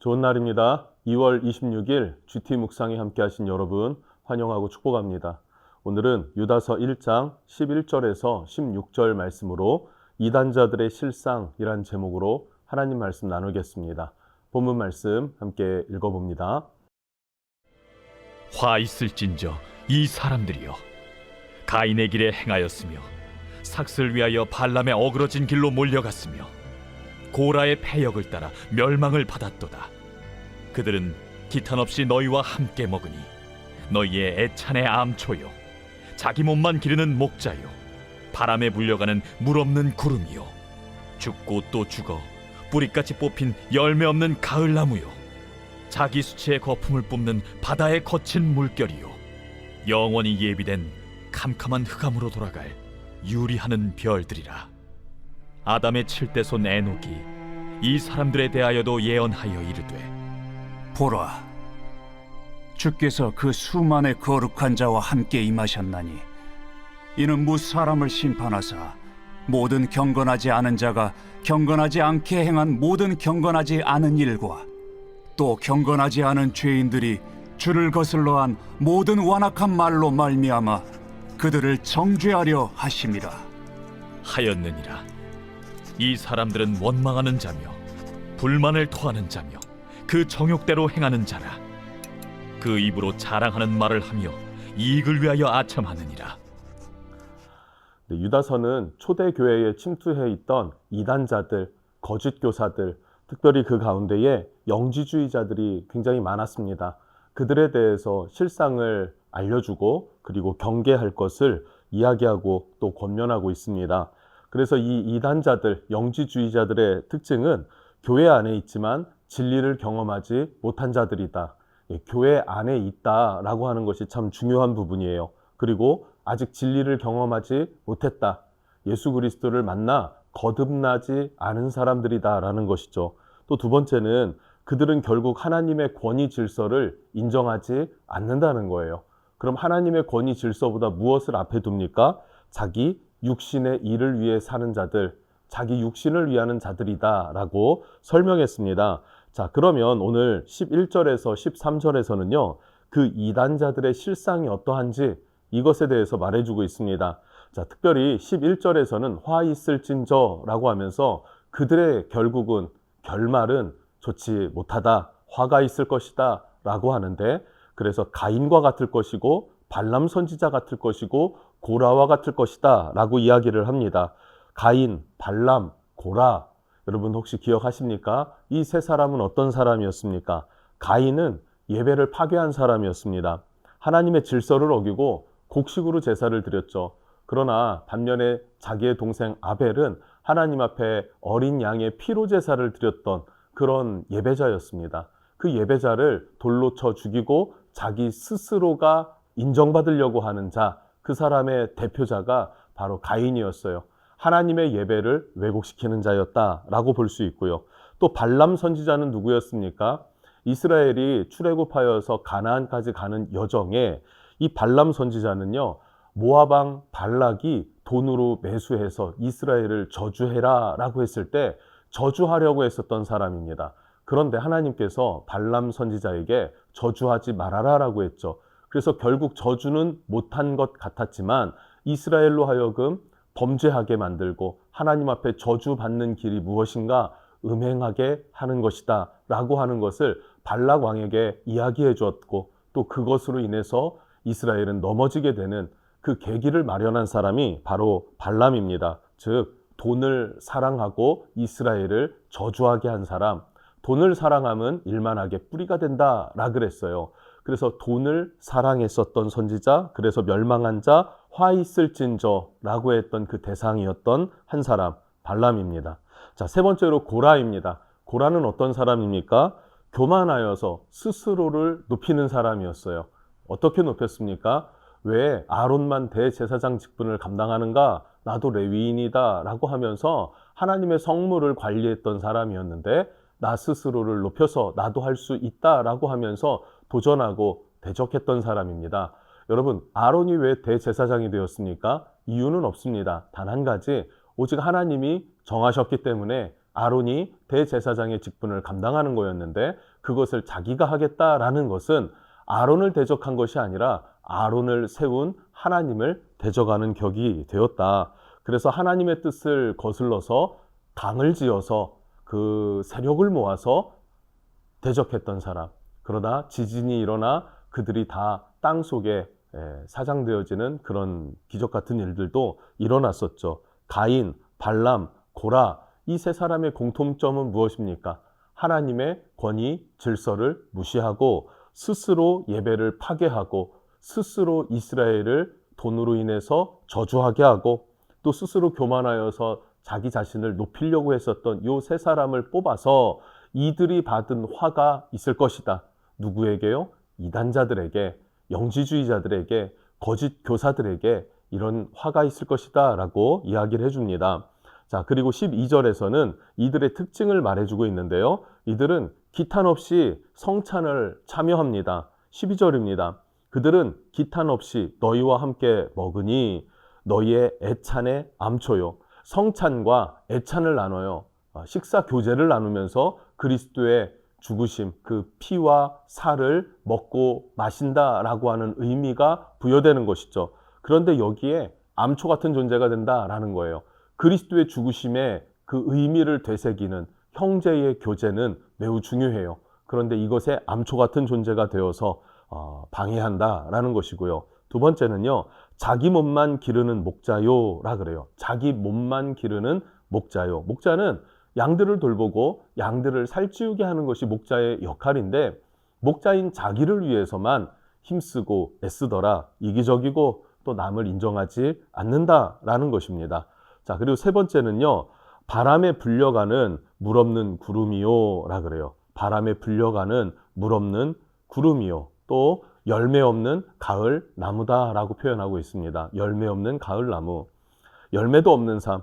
좋은 날입니다. 2월 26일 GT 묵상에 함께 하신 여러분 환영하고 축복합니다. 오늘은 유다서 1장 11절에서 16절 말씀으로 이단자들의 실상이란 제목으로 하나님 말씀 나누겠습니다. 본문 말씀 함께 읽어봅니다. 화 있을진저 이 사람들이여, 가인의 길에 행하였으며 삭슬 위하여 발람의 어그러진 길로 몰려갔으며 고라의 패역을 따라 멸망을 받았도다. 그들은 기탄 없이 너희와 함께 먹으니 너희의 애찬의 암초요, 자기 몸만 기르는 목자요, 바람에 불려가는 물 없는 구름이요, 죽고 또 죽어 뿌리까지 뽑힌 열매 없는 가을나무요, 자기 수치의 거품을 뿜는 바다의 거친 물결이요, 영원히 예비된 캄캄한 흑암으로 돌아갈 유리하는 별들이라. 아담의 칠대손 에녹이 이 사람들에 대하여도 예언하여 이르되, 보라, 주께서 그 수만의 거룩한 자와 함께 임하셨나니 이는 무 사람을 심판하사 모든 경건하지 않은 자가 경건하지 않게 행한 모든 경건하지 않은 일과 또 경건하지 않은 죄인들이 주를 거슬러 한 모든 완악한 말로 말미암아 그들을 정죄하려 하심이라 하였느니라. 이 사람들은 원망하는 자며 불만을 토하는 자며 그 정욕대로 행하는 자라. 그 입으로 자랑하는 말을 하며 이익을 위하여 아첨하느니라. 유다서는 초대 교회에 침투해 있던 이단자들, 거짓 교사들, 특별히 그 가운데에 영지주의자들이 굉장히 많았습니다. 그들에 대해서 실상을 알려주고 그리고 경계할 것을 이야기하고 또 권면하고 있습니다. 그래서 이 이단자들, 영지주의자들의 특징은 교회 안에 있지만 진리를 경험하지 못한 자들이다. 교회 안에 있다라고 하는 것이 참 중요한 부분이에요. 그리고 아직 진리를 경험하지 못했다. 예수 그리스도를 만나 거듭나지 않은 사람들이다라는 것이죠. 또 두 번째는 그들은 결국 하나님의 권위 질서를 인정하지 않는다는 거예요. 그럼 하나님의 권위 질서보다 무엇을 앞에 둡니까? 자기 육신의 일을 위해 사는 자들, 자기 육신을 위하는 자들이다라고 설명했습니다. 자, 그러면 오늘 11절에서 13절에서는요, 그 이단자들의 실상이 어떠한지 이것에 대해서 말해주고 있습니다. 자, 특별히 11절에서는 화 있을진저라고 하면서 그들의 결말은 좋지 못하다, 화가 있을 것이다 라고 하는데, 그래서 가인과 같을 것이고 발람 선지자 같을 것이고 고라와 같을 것이다 라고 이야기를 합니다. 가인, 발람, 고라, 여러분 혹시 기억하십니까? 이 세 사람은 어떤 사람이었습니까? 가인은 예배를 파괴한 사람이었습니다. 하나님의 질서를 어기고 곡식으로 제사를 드렸죠. 그러나 반면에 자기의 동생 아벨은 하나님 앞에 어린 양의 피로 제사를 드렸던 그런 예배자였습니다. 그 예배자를 돌로 쳐 죽이고 자기 스스로가 인정받으려고 하는 자, 그 사람의 대표자가 바로 가인이었어요. 하나님의 예배를 왜곡시키는 자였다라고 볼 수 있고요. 또 발람 선지자는 누구였습니까? 이스라엘이 출애굽하여서 가나안까지 가는 여정에 이 발람 선지자는요, 모압 왕 발락이 돈으로 매수해서 이스라엘을 저주해라 라고 했을 때 저주하려고 했었던 사람입니다. 그런데 하나님께서 발람 선지자에게 저주하지 말아라 라고 했죠. 그래서 결국 저주는 못한 것 같았지만 이스라엘로 하여금 범죄하게 만들고 하나님 앞에 저주받는 길이 무엇인가 음행하게 하는 것이다 라고 하는 것을 발락 왕에게 이야기해 주었고, 또 그것으로 인해서 이스라엘은 넘어지게 되는 그 계기를 마련한 사람이 바로 발람입니다. 즉 돈을 사랑하고 이스라엘을 저주하게 한 사람. 돈을 사랑함은 일만하게 뿌리가 된다라 그랬어요. 그래서 돈을 사랑했었던 선지자, 그래서 멸망한 자, 화 있을진저라고 했던 그 대상이었던 한 사람, 발람입니다. 자, 세 번째로 고라입니다. 고라는 어떤 사람입니까? 교만하여서 스스로를 높이는 사람이었어요. 어떻게 높였습니까? 왜 아론만 대제사장 직분을 감당하는가? 나도 레위인이다 라고 하면서 하나님의 성물을 관리했던 사람이었는데, 나 스스로를 높여서 나도 할 수 있다라고 하면서 도전하고 대적했던 사람입니다. 여러분, 아론이 왜 대제사장이 되었습니까? 이유는 없습니다. 단 한 가지, 오직 하나님이 정하셨기 때문에 아론이 대제사장의 직분을 감당하는 거였는데, 그것을 자기가 하겠다라는 것은 아론을 대적한 것이 아니라 아론을 세운 하나님을 대적하는 격이 되었다. 그래서 하나님의 뜻을 거슬러서 당을 지어서 그 세력을 모아서 대적했던 사람. 그러다 지진이 일어나 그들이 다 땅 속에 사장되어지는 그런 기적 같은 일들도 일어났었죠. 가인, 발람, 고라, 이 세 사람의 공통점은 무엇입니까? 하나님의 권위, 질서를 무시하고 스스로 예배를 파괴하고 스스로 이스라엘을 돈으로 인해서 저주하게 하고 또 스스로 교만하여서 자기 자신을 높이려고 했었던 이 세 사람을 뽑아서 이들이 받은 화가 있을 것이다. 누구에게요? 이단자들에게, 영지주의자들에게, 거짓 교사들에게 이런 화가 있을 것이다 라고 이야기를 해줍니다. 자, 그리고 12절에서는 이들의 특징을 말해주고 있는데요. 이들은 기탄 없이 성찬을 참여합니다. 12절입니다. 그들은 기탄 없이 너희와 함께 먹으니 너희의 애찬의 암초요. 성찬과 애찬을 나눠요. 식사 교제를 나누면서 그리스도의 죽으심, 그 피와 살을 먹고 마신다라고 하는 의미가 부여되는 것이죠. 그런데 여기에 암초 같은 존재가 된다라는 거예요. 그리스도의 죽으심의 그 의미를 되새기는 형제의 교제는 매우 중요해요. 그런데 이것에 암초 같은 존재가 되어서 방해한다라는 것이고요. 두 번째는요, 자기 몸만 기르는 목자요라 그래요. 자기 몸만 기르는 목자요. 목자는 양들을 돌보고 양들을 살찌우게 하는 것이 목자의 역할인데, 목자인 자기를 위해서만 힘쓰고 애쓰더라. 이기적이고 또 남을 인정하지 않는다라는 것입니다. 자, 그리고 세 번째는요, 바람에 불려가는 물 없는 구름이요라 그래요. 바람에 불려가는 물 없는 구름이요. 또 열매 없는 가을 나무다라고 표현하고 있습니다. 열매 없는 가을 나무. 열매도 없는 삶,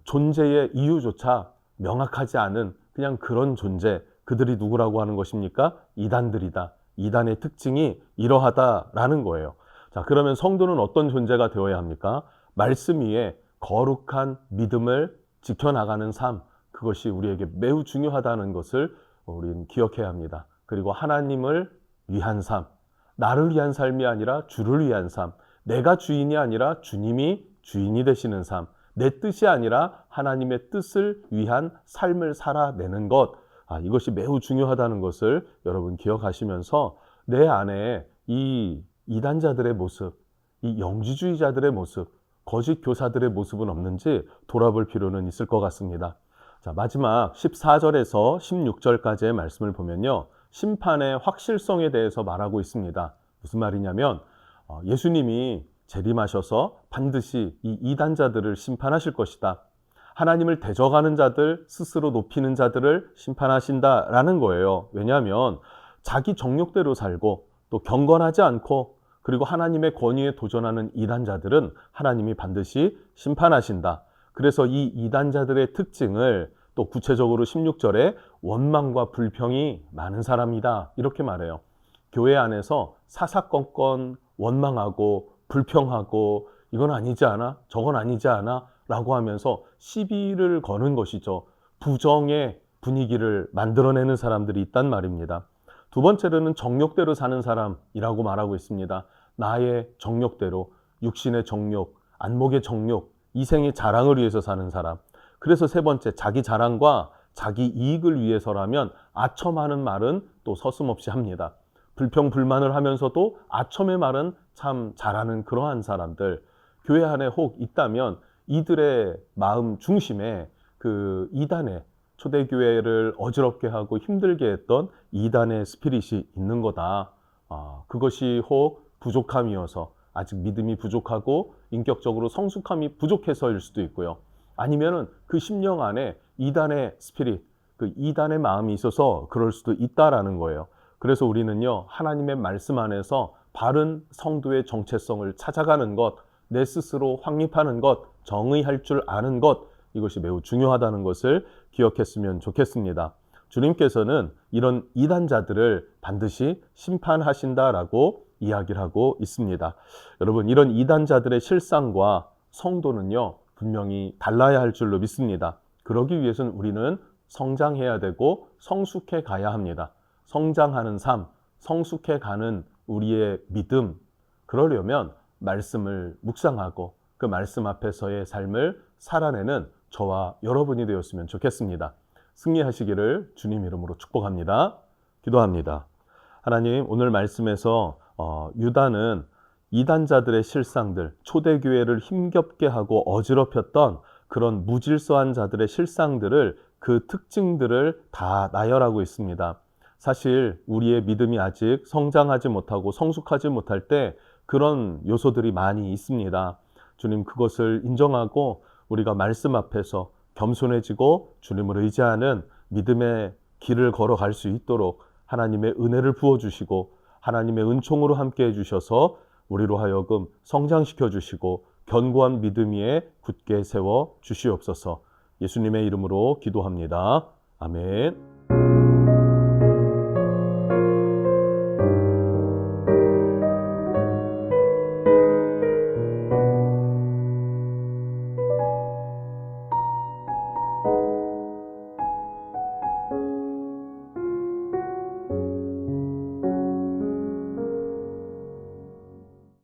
존재의 이유조차 명확하지 않은 그냥 그런 존재, 그들이 누구라고 하는 것입니까? 이단들이다. 이단의 특징이 이러하다라는 거예요. 자, 그러면 성도는 어떤 존재가 되어야 합니까? 말씀 위에 거룩한 믿음을 지켜나가는 삶, 그것이 우리에게 매우 중요하다는 것을 우리는 기억해야 합니다. 그리고 하나님을 위한 삶, 나를 위한 삶이 아니라 주를 위한 삶, 내가 주인이 아니라 주님이 주인이 되시는 삶, 내 뜻이 아니라 하나님의 뜻을 위한 삶을 살아내는 것, 이것이 매우 중요하다는 것을 여러분 기억하시면서 내 안에 이 이단자들의 모습, 이 영지주의자들의 모습, 거짓 교사들의 모습은 없는지 돌아볼 필요는 있을 것 같습니다. 자, 마지막 14절에서 16절까지의 말씀을 보면요, 심판의 확실성에 대해서 말하고 있습니다. 무슨 말이냐면 예수님이 재림하셔서 반드시 이 이단자들을 심판하실 것이다. 하나님을 대적하는 자들, 스스로 높이는 자들을 심판하신다라는 거예요. 왜냐하면 자기 정욕대로 살고 또 경건하지 않고 그리고 하나님의 권위에 도전하는 이단자들은 하나님이 반드시 심판하신다. 그래서 이 이단자들의 특징을 또 구체적으로 16절에 원망과 불평이 많은 사람이다, 이렇게 말해요. 교회 안에서 사사건건 원망하고 불평하고 이건 아니지 않아? 저건 아니지 않아? 라고 하면서 시비를 거는 것이죠. 부정의 분위기를 만들어내는 사람들이 있단 말입니다. 두 번째로는 정욕대로 사는 사람이라고 말하고 있습니다. 나의 정욕대로, 육신의 정욕, 안목의 정욕, 이생의 자랑을 위해서 사는 사람. 그래서 세 번째, 자기 자랑과 자기 이익을 위해서라면 아첨하는 말은 또 서슴없이 합니다. 불평 불만을 하면서도 아첨의 말은 참 잘하는 그러한 사람들, 교회 안에 혹 있다면 이들의 마음 중심에 그 이단의, 초대교회를 어지럽게 하고 힘들게 했던 이단의 스피릿이 있는 거다. 그것이 혹 부족함이어서, 아직 믿음이 부족하고 인격적으로 성숙함이 부족해서일 수도 있고요. 아니면은 그 심령 안에 이단의 스피릿, 그 이단의 마음이 있어서 그럴 수도 있다라는 거예요. 그래서 우리는요, 하나님의 말씀 안에서 바른 성도의 정체성을 찾아가는 것, 내 스스로 확립하는 것, 정의할 줄 아는 것, 이것이 매우 중요하다는 것을 기억했으면 좋겠습니다. 주님께서는 이런 이단자들을 반드시 심판하신다라고 이야기를 하고 있습니다. 여러분, 이런 이단자들의 실상과 성도는요, 분명히 달라야 할 줄로 믿습니다. 그러기 위해서는 우리는 성장해야 되고 성숙해 가야 합니다. 성장하는 삶, 성숙해가는 우리의 믿음, 그러려면 말씀을 묵상하고 그 말씀 앞에서의 삶을 살아내는 저와 여러분이 되었으면 좋겠습니다. 승리하시기를 주님 이름으로 축복합니다. 기도합니다. 하나님, 오늘 말씀에서 유다는 이단자들의 실상들, 초대교회를 힘겹게 하고 어지럽혔던 그런 무질서한 자들의 실상들을, 그 특징들을 다 나열하고 있습니다. 사실 우리의 믿음이 아직 성장하지 못하고 성숙하지 못할 때 그런 요소들이 많이 있습니다. 주님, 그것을 인정하고 우리가 말씀 앞에서 겸손해지고 주님을 의지하는 믿음의 길을 걸어갈 수 있도록 하나님의 은혜를 부어주시고 하나님의 은총으로 함께 해주셔서 우리로 하여금 성장시켜 주시고 견고한 믿음 위에 굳게 세워 주시옵소서. 예수님의 이름으로 기도합니다. 아멘.